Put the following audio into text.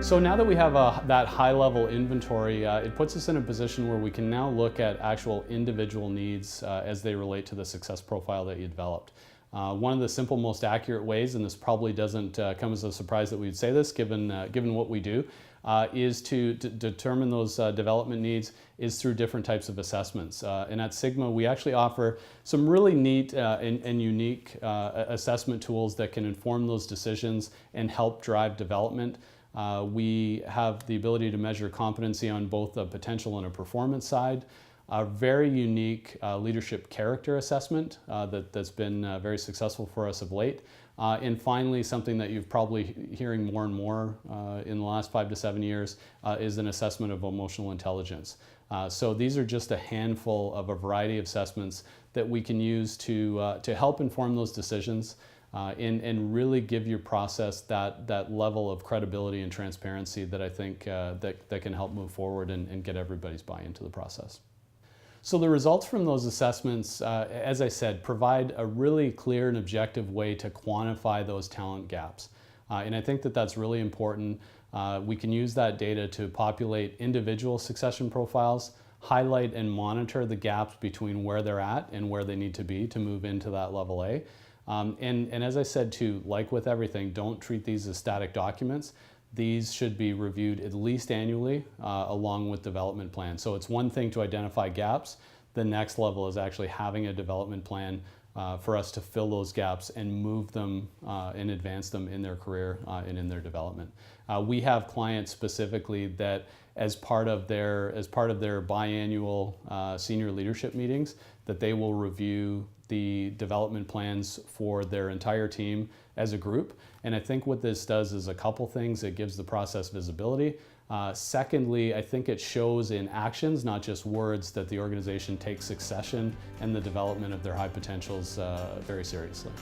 So now that we have that high-level inventory, it puts us in a position where we can now look at actual individual needs as they relate to the success profile that you developed. One of the simple, most accurate ways, and this probably doesn't come as a surprise that we'd say this given what we do, is to determine those development needs is through different types of assessments. And at Sigma, we actually offer some really neat and unique assessment tools that can inform those decisions and help drive development. We have the ability to measure competency on both a potential and a performance side. A very unique leadership character assessment that's been very successful for us of late. And finally, something that you've probably hearing more and more in the last 5 to 7 years is an assessment of emotional intelligence. So these are just a handful of a variety of assessments that we can use to help inform those decisions and really give your process that level of credibility and transparency that I think that can help move forward and get everybody's buy-in to the process. So the results from those assessments, as I said, provide a really clear and objective way to quantify those talent gaps. And I think that that's really important. We can use that data to populate individual succession profiles, highlight and monitor the gaps between where they're at and where they need to be to move into that level A. And as I said too, like with everything, don't treat these as static documents. These should be reviewed at least annually along with development plans. So it's one thing to identify gaps. The next level is actually having a development plan for us to fill those gaps and move them and advance them in their career and in their development. We have clients specifically that as part of their biannual senior leadership meetings, that they will review the development plans for their entire team as a group. And I think what this does is a couple things. It gives the process visibility. Secondly, I think it shows in actions, not just words, that the organization takes succession and the development of their high potentials very seriously.